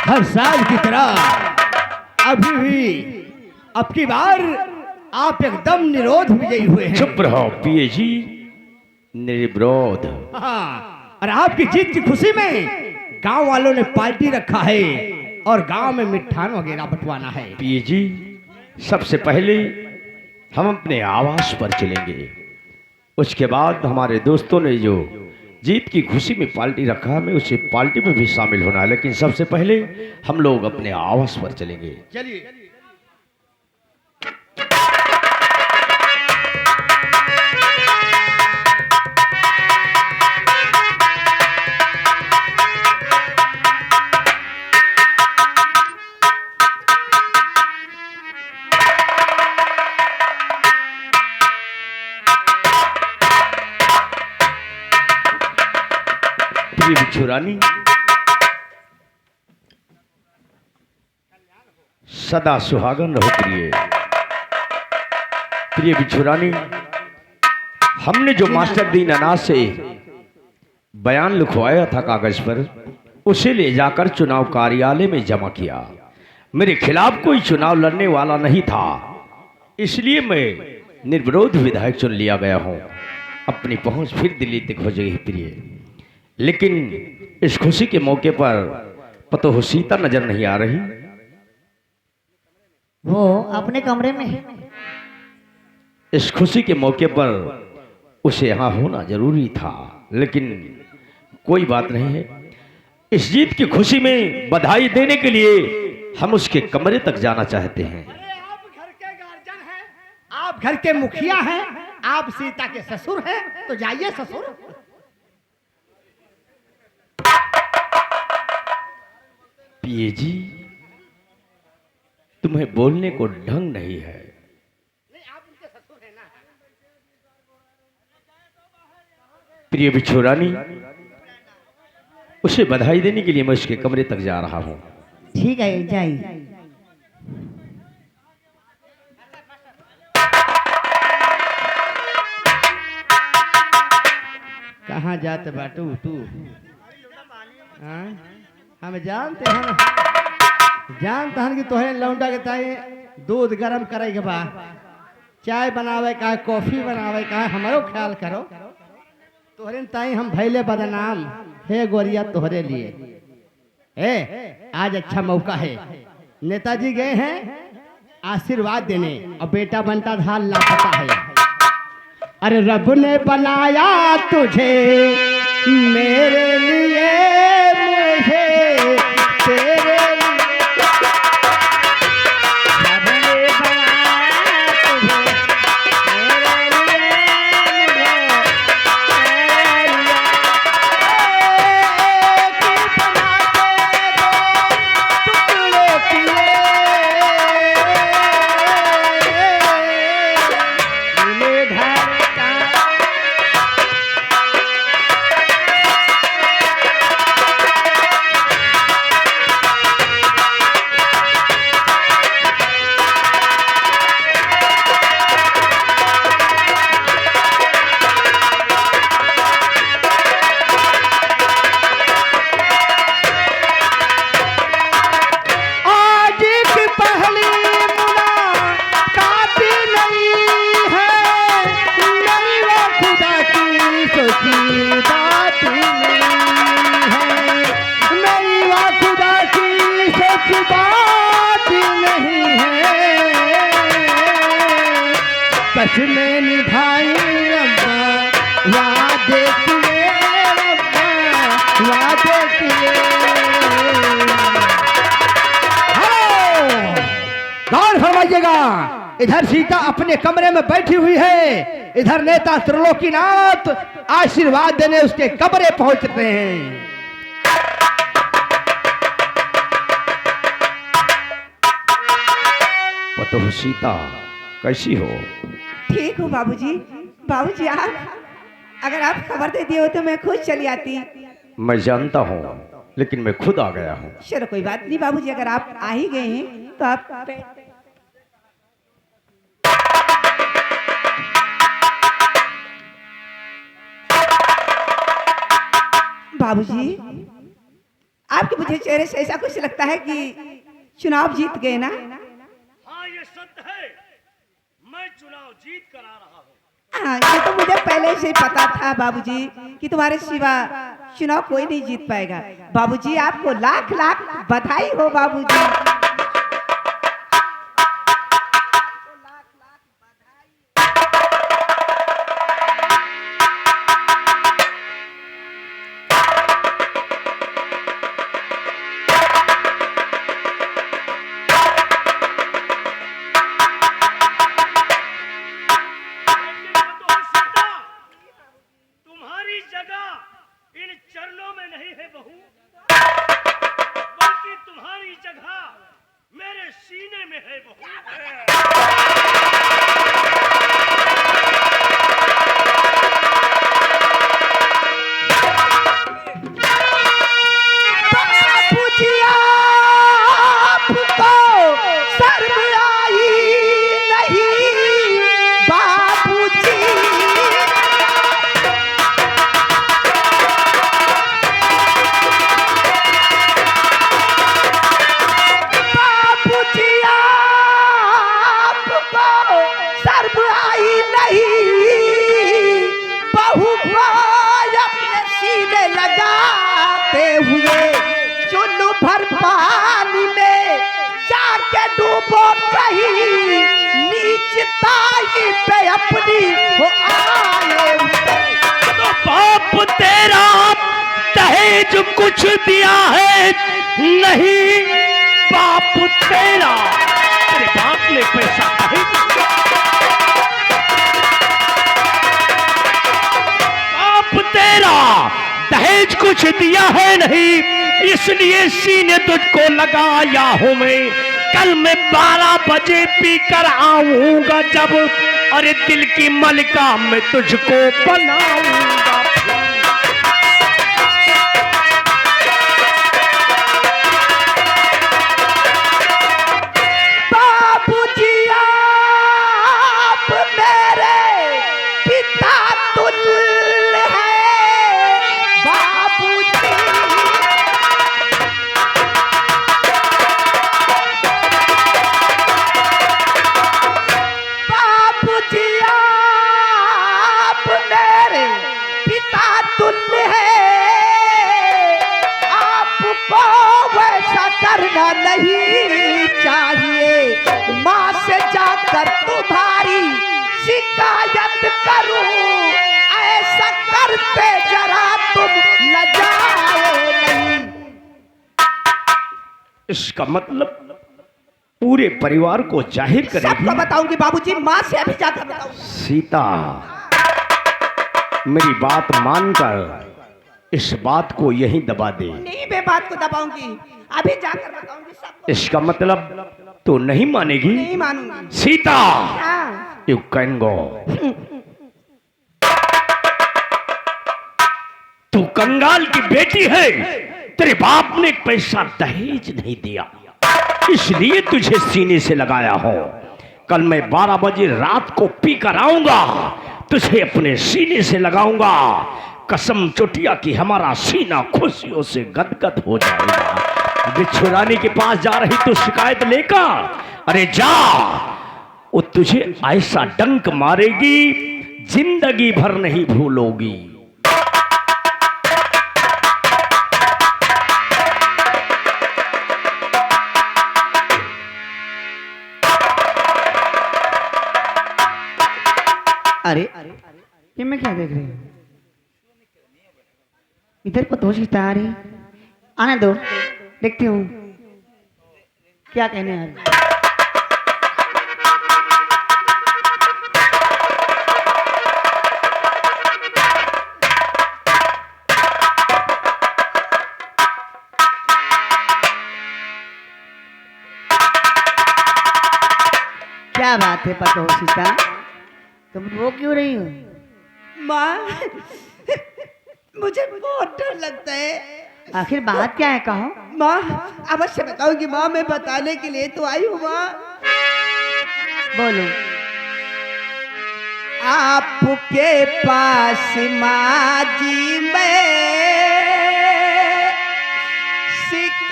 हर साल की तरह अभी भी अब की बार आप एकदम निरोध विजयी हुए हैं। चुप रहो पिए जी, निर्विरोध। हाँ, और आपकी जीत की खुशी में गांव वालों ने पार्टी रखा है और गांव में मिठान वगैरह बंटवाना है। पिए जी, सबसे पहले हम अपने आवास पर चलेंगे। उसके बाद हमारे दोस्तों ने जो जीत की खुशी में पार्टी रखा है, हमें उसे पार्टी में भी शामिल होना है, लेकिन सबसे पहले हम लोग अपने आवास पर चलेंगे। चलिए। बिच्छू रानी, सदा सुहागन रहो प्रिय। प्रिय बिच्छू रानी, हमने जो मास्टर दीनानाथ से बयान लिखवाया था कागज पर, उसे ले जाकर चुनाव कार्यालय में जमा किया। मेरे खिलाफ कोई चुनाव लड़ने वाला नहीं था, इसलिए मैं निर्विरोध विधायक चुन लिया गया हूं। अपनी पहुंच फिर दिल्ली तक हो जाएगी प्रिय, लेकिन इस खुशी के मौके पर पतो सीता नजर नहीं आ रही। वो अपने कमरे में है। इस खुशी के मौके पर उसे यहाँ होना जरूरी था, लेकिन कोई बात नहीं है। इस जीत की खुशी में बधाई देने के लिए हम उसके कमरे तक जाना चाहते हैं। अरे आप घर के गार्जियन हैं, आप घर के मुखिया हैं, आप सीता के ससुर हैं, तो जाइए ससुर। पिए जी, तुम्हें बोलने को ढंग नहीं है। आप उनके ससुर हैं ना। प्रिय बिच्छू रानी, उसे बधाई देने के लिए मैं उसके कमरे तक जा रहा हूं। ठीक है, जाइए। कहाँ जाते बाटू तू? हाँ? हम जानते हैं, जानते हैं कि तोहरे लौंडा के ताई दूध गरम करे के बाद चाय बनावे का, कॉफी बनावे का, हमारो ख्याल करो। तोहरे ताई हम भैले बदनाम हे गोरिया तोहरे लिए। आज अच्छा मौका है, नेताजी गए हैं आशीर्वाद देने और बेटा बनता धार लापता है। अरे रब ने बनाया तुझे मेरे लिए, मुझे तेरे लिए। रब ने बनाया तुझे मेरे लिए, मुझे तेरे लिए। एक बना के दो टुकड़े किए, मिले घर का। आज की पहली मुलाकात नहीं है, मेरी वो खुदा की सोची बात नहीं है, मेरी वो खुदा की सोची बात नहीं है। कसमें निभाई रब्बा, वादे किए रब्बा, वादे किए। गौर फरमाइएगा, इधर सीता अपने कमरे में बैठी हुई है, इधर नेता त्रिलोकीनाथ आशीर्वाद देने उसके कमरे पहुंच रहे हैं। पतो सीता, कैसी हो? ठीक हूँ बाबूजी। बाबूजी आप अगर आप खबर दे दिए हो तो मैं खुद चली आती। मैं जानता हूँ, लेकिन मैं खुद आ गया हूँ। चलो कोई बात नहीं बाबूजी, अगर आप आ ही गए हैं तो आप बाबूजी आपके मुझे चेहरे से ऐसा कुछ लगता है कि चुनाव जीत गए ना। हाँ ये सत्य है, मैं चुनाव जीत कर आ रहा हूँ। हाँ, ये तो मुझे पहले से ही पता था बाबूजी कि तुम्हारे सिवा चुनाव कोई नहीं जीत पाएगा। बाबूजी आपको लाख लाख बधाई हो बाबूजी। तुम्हारी जगह इन चरणों में नहीं है बहू, बल्कि तुम्हारी जगह मेरे सीने में है बहू। बाबूजी आपको शर्म आई नहीं बाबूजी। बाबूजी आपको शर्म आई नहीं बहू को अपने सीने लगाते हुए चुल्लू भर पानी में जाके डूबो कहीं नीचताई पे अपनी हो आए हुए। तो बाप तेरा दहेज कुछ दिया है नहीं, बाप तेरा, तेरे बाप ने पैसा दहेज दिया। बाप तेरा दहेज कुछ दिया है नहीं, इसलिए सीने तुझको लगाया हूं मैं। कल मैं 12 बजे पी कर आऊंगा जब, अरे दिल की मलिका मैं तुझको बनाऊंगा। बाबूजी आप मेरे पिता तुल्य हैं बाबूजी। बाबूजी आप मेरे पिता तुल्य हैं, आपको वैसा करना नहीं चाहिए। माँ से जाकर तुम्हारी शिकायत करूं, ऐसा करते जरा तुम लजाए नहीं। इसका मतलब पूरे परिवार को जाहिर सबको करेगी। बताऊंगी बाबूजी, माँ से अभी जाकर बताऊंगी। सीता मेरी बात मानकर इस बात को यहीं दबा दे। नहीं मैं बात को दबाऊंगी, अभी जाकर बताऊंगी सबको। इसका मतलब तू नहीं मानेगी? नहीं मानूंगी। सीता हाँ। You can go. तू कंगाल की बेटी है, तेरे बाप ने पैसा दहेज नहीं दिया, इसलिए तुझे सीने से लगाया हो। कल मैं 12 बजे रात को पी कर आऊंगा, तुझे अपने सीने से लगाऊंगा। कसम चुटिया की हमारा सीना खुशियों से गदगद हो जाएगा। बिच्छू रानी के पास जा रही तो शिकायत लेकर, अरे जा, वो तुझे ऐसा डंक मारेगी जिंदगी भर नहीं भूलोगी। अरे ये मैं क्या देख रही हूँ? इधर पतों की तार है, आने दो, देखती हूँ क्या कहने आ रही। क्या बात है पतो सीता, तुम रो क्यों रही हो? माँ मुझे बहुत डर लगता है। आखिर बात क्या है, कहो। माँ अवश्य बताऊंगी माँ, मैं बताने के लिए तो आई हूँ माँ। बोलो। आपके पास माँ जी मैं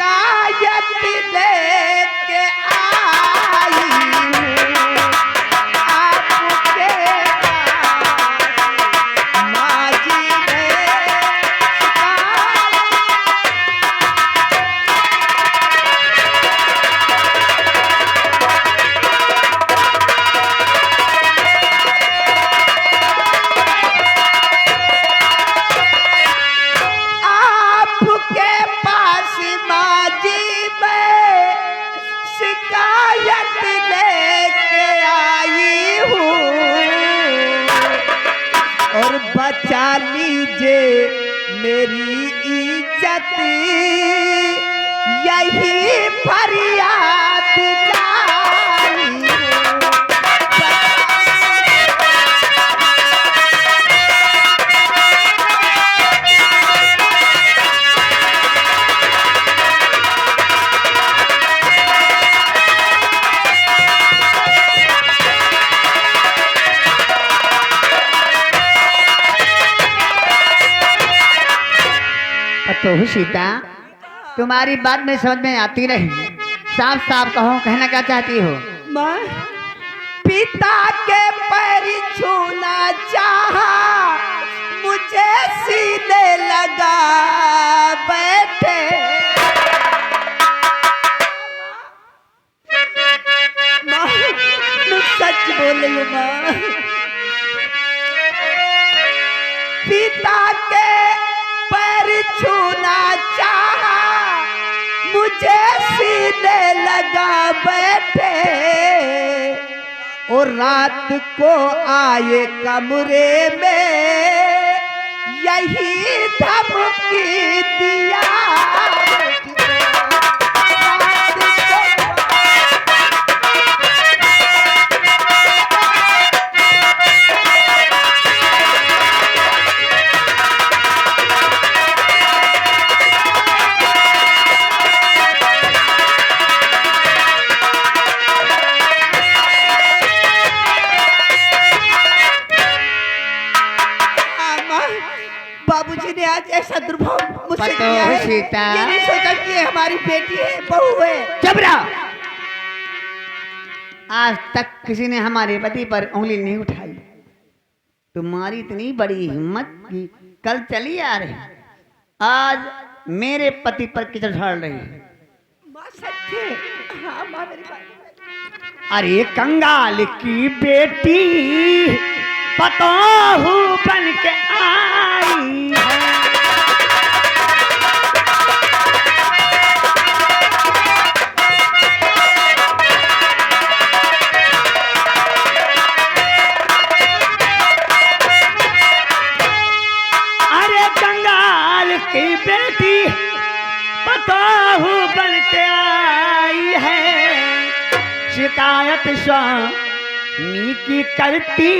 शिकायत लेके आई आपके माँ जी ने आपके पास माँ जी मैं शिकायत लेके आई हूँ और बचा लीजिए मेरी इज्जत यही फरियाद लाई हूँ। तो सीता, तुम्हारी बात में समझ में आती नहीं। साफ साफ कहो, कहना क्या चाहती हो? माँ पिता के पैर छूना चाहा मुझे सीने लगा बैठे। माँ मैं सच बोल रही हूँ माँ। पिता के पैर छूना चाहा मुझे सीने लगा बैठे और रात को आए कमरे में यही धमकी दिया। बाबूजी ने आज ऐसा दुर्भाव मुझसे पतो किया है। सीता। ये नहीं सोचा कि ये हमारी बेटी है, बहू है। चुप रहो। आज तक किसी ने हमारे पति पर उंगली नहीं उठाई। तुम्हारी इतनी बड़ी हिम्मत कि कल चली आ रही, आज मेरे पति पर कीचड़ झाड़ रही है। माँ सच्चे। हाँ माँ मेरी बात। अरे कंगाल की बेटी पतोहू बन के आई है। अरे कंगाल की बेटी पतोहू बन के आई है। शिकायत स्वामी की करती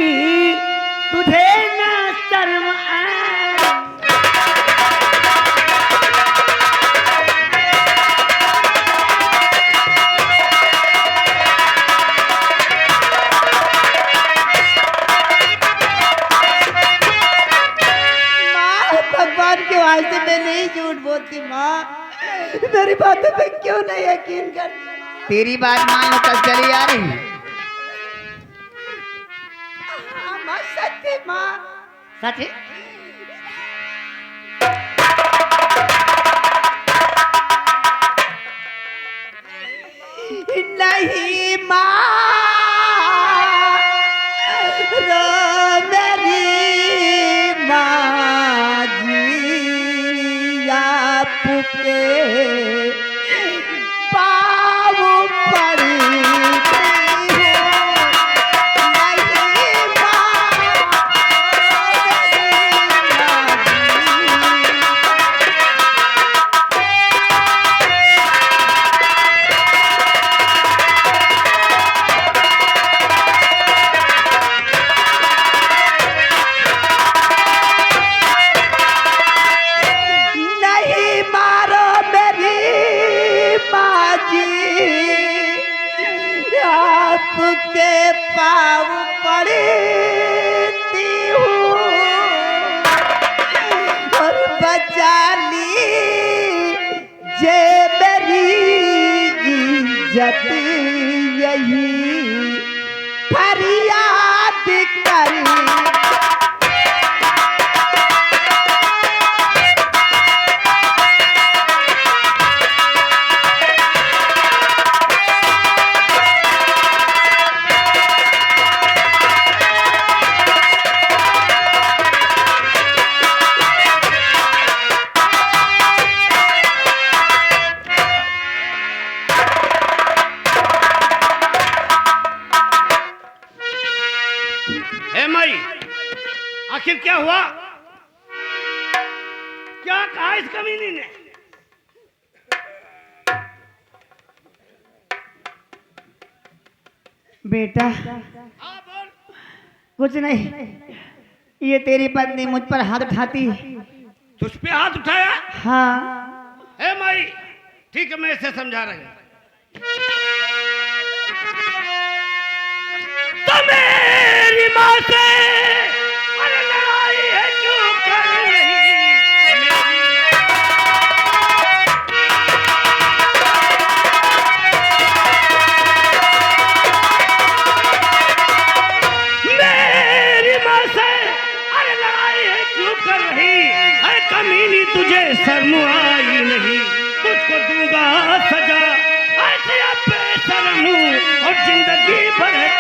तुझे ना शर्म आए। माँ भगवान के वास्ते मैं नहीं झूठ बोलती माँ। मेरी बातों पे क्यों नहीं यकीन करती? तेरी बात मान लो, कल चली आ रही है। हाँ माँ सच्ची माँ। सच है? नहीं माँ रो मेरी माँ जी आपके पाँव पड़ी नहीं माँ मेरी माँ नहीं मारो मेरी माँ जी आपके पाँव पड़ती हूँ और बचा ली जे मेरी इज्जत यही फरियाद करी। हे माई, आखिर क्या हुआ? क्या कहा इस कमीनी ने? बेटा हाँ बोल। कुछ नहीं, ये तेरी पत्नी मुझ पर हाथ उठाती। तुझ पे हाथ उठाया? हाँ हे माई, ठीक है, मैं इसे समझा रही हूँ। तो मेरी माँ से अरे लड़ाई है क्यों कर रही मेरी माँ से अरे लड़ाई है क्यों कर रही है कमीनी, तुझे शर्म आई नहीं? तुझको दूंगा सजा ऐसे अब बेशर्म हूँ और जिंदगी भर है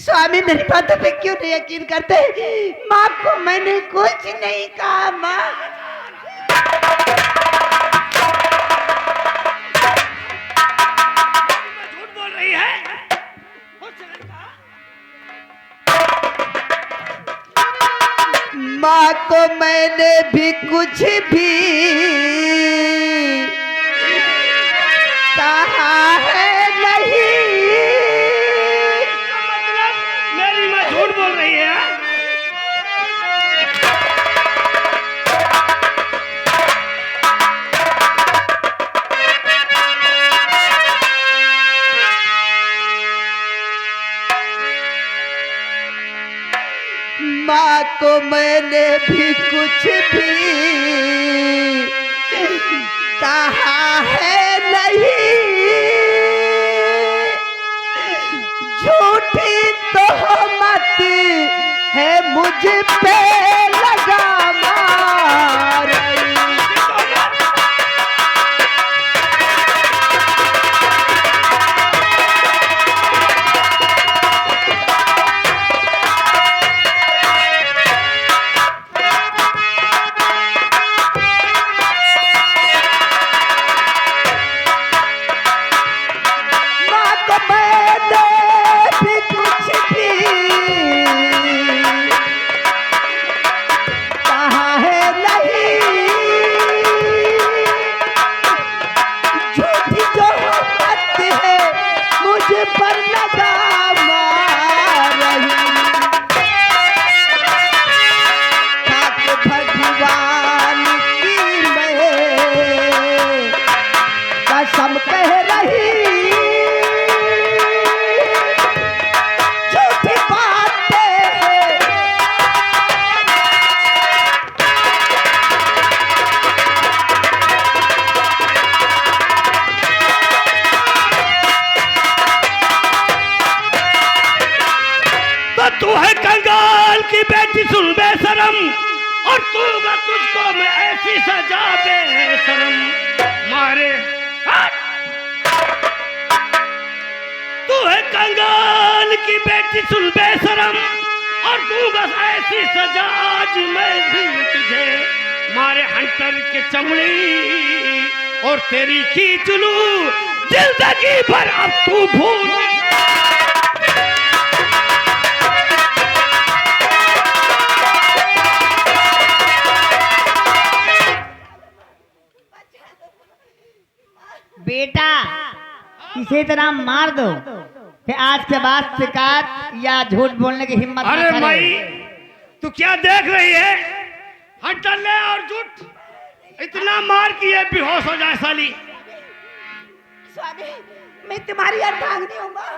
स्वामी मेरी बातों पे क्यों नहीं यकीन करते? माँ को मैंने कुछ नहीं कहा। माँ झूठ बोल रही है। माँ को मैंने भी कुछ भी कहा है नहीं। इसका मतलब मेरी माँ झूठ बोल रही है। माँ को मैंने भी कुछ भी कहा है नहीं। झूठी तोहमत है मुझ पे लगा मार। कसम कह रही झूठी बातें हैं। तो तू है कंगाल की बेटी, सुन बेशरम, और तू तुझको मैं ऐसी सजा बेशरम मारे। तू है कंगाल की बेटी, सुन बेशरम, और तू बस ऐसी सजा आज मैं भी तुझे मारे। हंटर के चमड़ी और तेरी खींच लूं जिंदगी भर अब तू भूल। बेटा इसे इतना मार दो कि आज के बाद शिकायत या झूठ बोलने की हिम्मत अरे न करे। माई, तू क्या देख रही है? हंटर ले और झूठ इतना मार कि ये बेहोश हो जाए साली। स्वामी मैं तुम्हारी अर्धांगिनी हूँ माँ।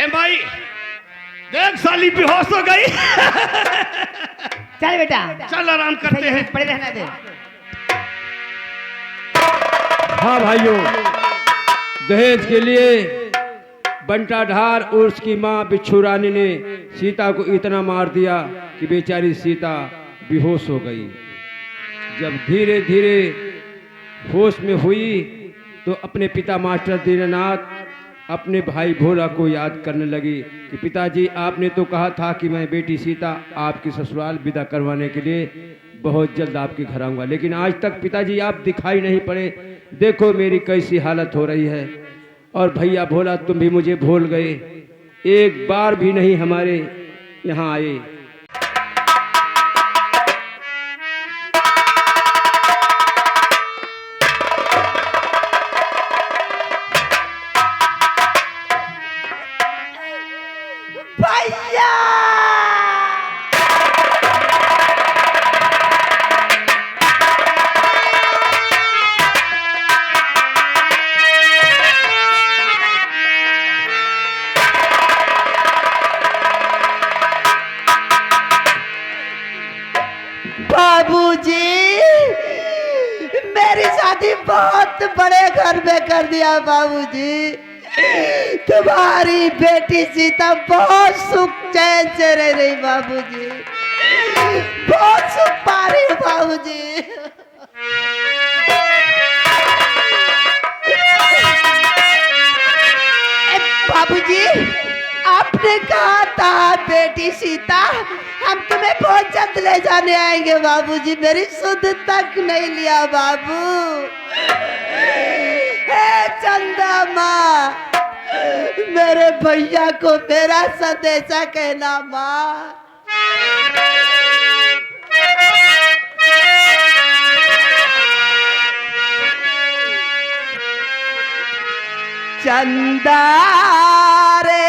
भाई देख साली बेहोश हो गई। चल बेटा चल आराम करते हैं। पड़े रहने दे। हाँ भाइयों, दहेज के लिए बंटा ढार और उसकी माँ बिच्छू रानी ने सीता को इतना मार दिया कि बेचारी सीता बेहोश हो गई। जब धीरे धीरे होश में हुई तो अपने पिता मास्टर दीननाथ अपने भाई भोला को याद करने लगी कि पिताजी, आपने तो कहा था कि मैं बेटी सीता आपकी ससुराल विदा करवाने के लिए बहुत जल्द आपके घर आऊँगा, लेकिन आज तक पिताजी आप दिखाई नहीं पड़े। देखो मेरी कैसी हालत हो रही है। और भैया भोला तुम भी मुझे भूल गए, एक बार भी नहीं हमारे यहाँ आए। भैया बाबूजी, मेरी शादी बहुत बड़े घर में कर दिया बाबूजी। तुम्हारी बेटी सीता बहुत सुख चैन से रह रही बाबूजी, बहुत सुख पा रही हूँ बाबूजी। बाबूजी, आपने कहा था बेटी सीता हम तुम्हें बहुत जल्द ले जाने आएंगे बाबूजी। मेरी सुध तक नहीं लिया बाबू। हे चंदा माँ, मेरे भैया को मेरा संदेशा कहना माँ। चंदा रे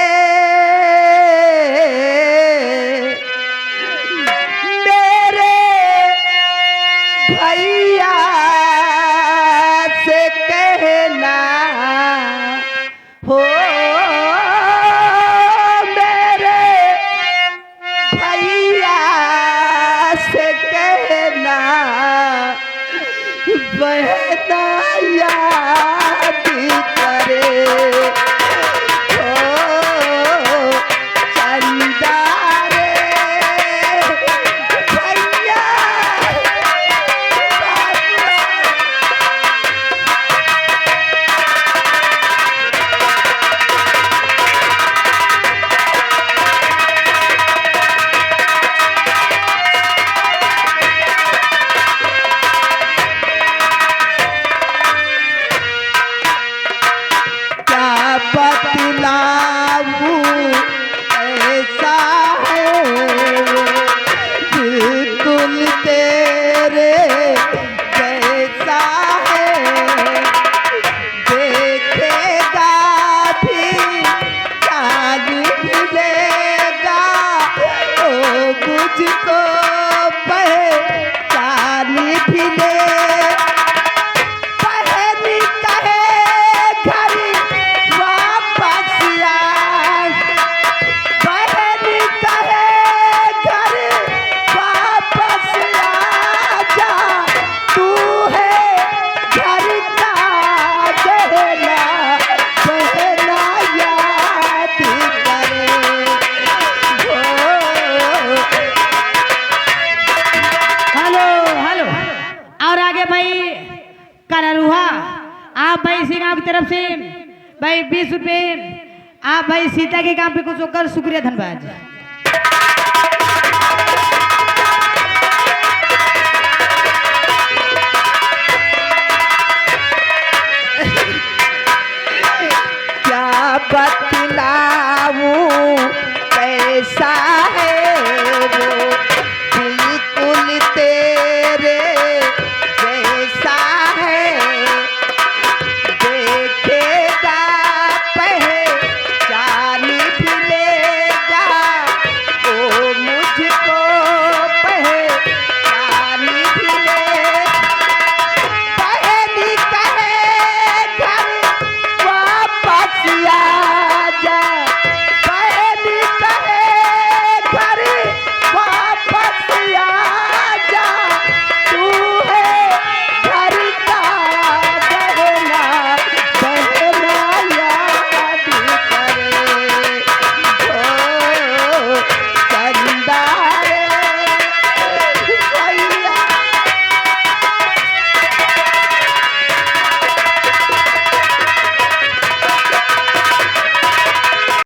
मेरे भैया से कहना हो, मेरे भैया से कहना बहना याद करे हो चंदा रे भैया। क्या बतलाऊं ऐसा है वो बिल्कुल तेरे जैसा है। देखेगा भी जान भी लेगा तो मुझको पहचान भी ले। पहली कहे घर वापस आ, पहली कहे घर वापस आ जा। तू है घर का पहला पहला याद करे हो। Hello hello. और आगे भाई कररुहा आप भाई सिंह की तरफ से भाई 20 रुपए आप भाई सीता के काम पे कुछ होकर शुक्रिया धन्यवाद। क्या बात